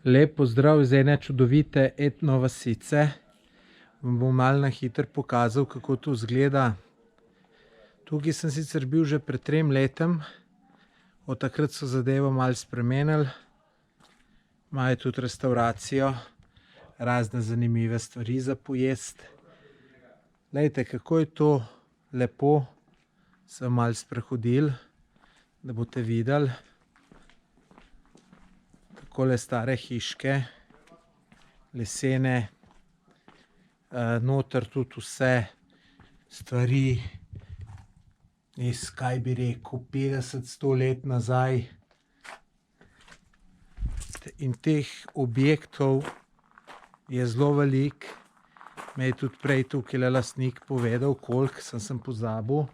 Lep pozdrav iz ene čudovite etno vasice. Vam bom malo na hitro pokazal, kako to izgleda. Tukaj sem sicer bil že pred 3 letem. Od takrat so zadevo malo spremenili. Imajo tudi restauracijo, razne zanimive stvari za pojesti. Glejte, kako je to lepo. Sem malo sprehodil, da boste videli. Takole stare hiške, lesene, noter tudi vse stvari iz, kaj bi rekel, 50-100 let nazaj. In teh objektov je zelo veliko. Me je tudi prej tukaj lastnik povedal, koliko, sem pozabil.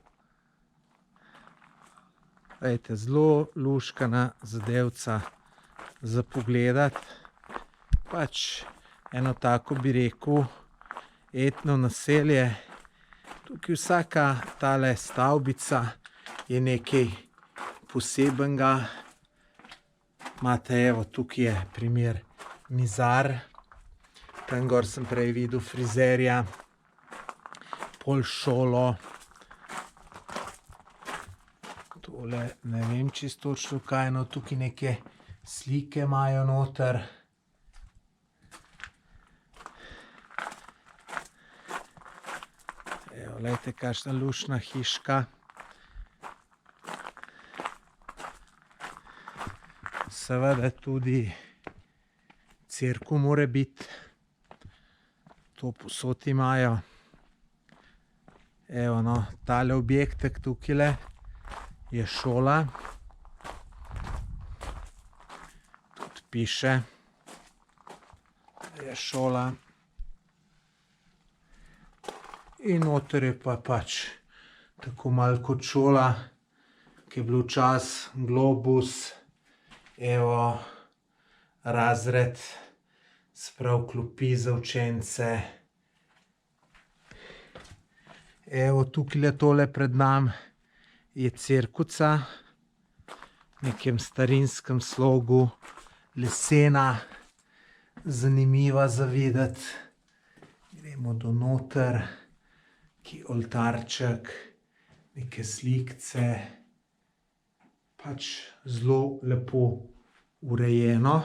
Glejte, zelo luštkana zadevca za pogledati. Pač eno tako bi rekel etno naselje. Tukaj vsaka tale stavbica je nekaj posebenega. Imate, evo, tukaj je primer mizar. Tam gor sem prej videl frizerja, pol šolo. Tole ne vem čisto točno kaj, no tukaj neke slike imajo noter. Evo, glejte, kakšna luštna hiška. Seveda tudi cerkev mora biti. To povsod imajo. Evo, no, tale objektek tukajle je šola. Tudi piše, da je šola. In noter je pa pač tako malo kot šola, ki je bil včasih globus. Evo, razred, se pravi klopi za učence. Evo, tukajle tole pred nami je cerkvica v nekem starinskem slogu, lesena, zanimiva za videti. Gremo do noter, ki oltarček, neke slikce. Pač zelo lepo urejeno.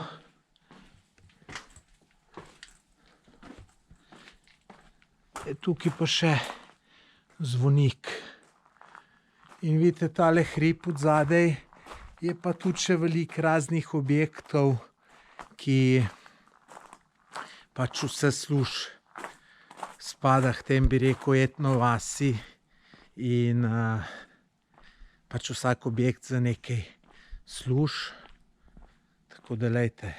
Tukaj pa še zvonik. In vidite, tale hrib od zadaj je pa tudi še veliko raznih objektov, ki pač vse služi. Spada k tem, bi rekel, etno vasi. In pač vsak objekt za nekaj služi. Tako da, glejte,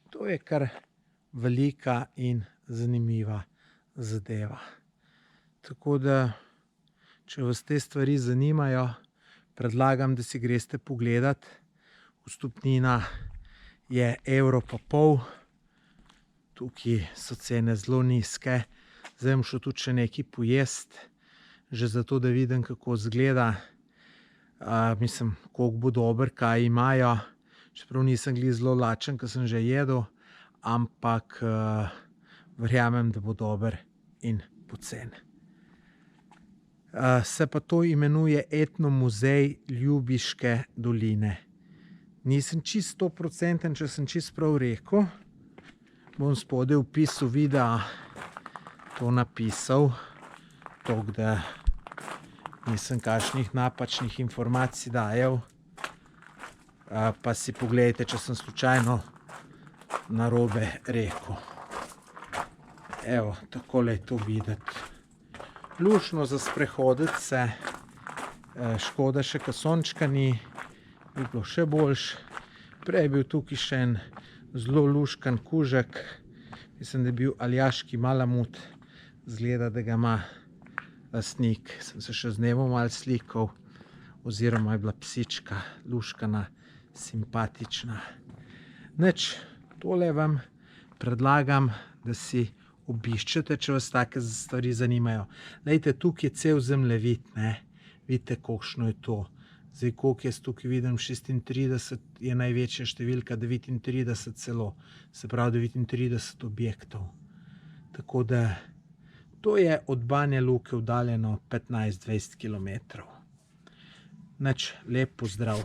to je kar velika in zanimiva zadeva. Tako da, če vas te stvari zanimajo, predlagam, da si greste pogledat. Vstopnina je 1,5 €. Tukaj so cene zelo nizke. Zdaj bom šel tudi še nekaj pojesti, že zato, da vidim, kako izgleda. Mislim, koliko bo dobro, kaj imajo. Čeprav nisem glih zelo lačen, ker sem že jedel, ampak verjamem, da bo dobro in poceni. Se pa to imenuje Etnomuzej Ljubiške doline. Nisem čisto 100%, če sem čisto prav rekel. Bom spodaj v opisu videa to napisal, toliko da nisem kakšnih napačnih informacij dajal. Pa si pogledajte, če sem slučajno narobe rekel. Evo, takole je to videti. Luštno za sprehoditi se. Škoda še, ke sončka ni, bi bilo še boljše. Prej je bil tukaj še en zelo luštkan kužek. Mislim, da je bil aljaški malamut. Izgleda, da ga ima lastnik. Sem se še z njim malo slikal. Oziroma je bila psička luštkana, simpatična. Nič, tole vam predlagam, da si obiščete, če vas take stvari zanimajo. Glejte, tukaj je cel zemljevid, ne. Vidite, kolikšno je to Zdaj, koliko jaz tukaj vidim, 36 je največja številka, 39 celo. Se pravi 39 objektov. Tako da to je od Banja Luke oddaljeno 15-20 kilometrov. Nič, lep pozdrav.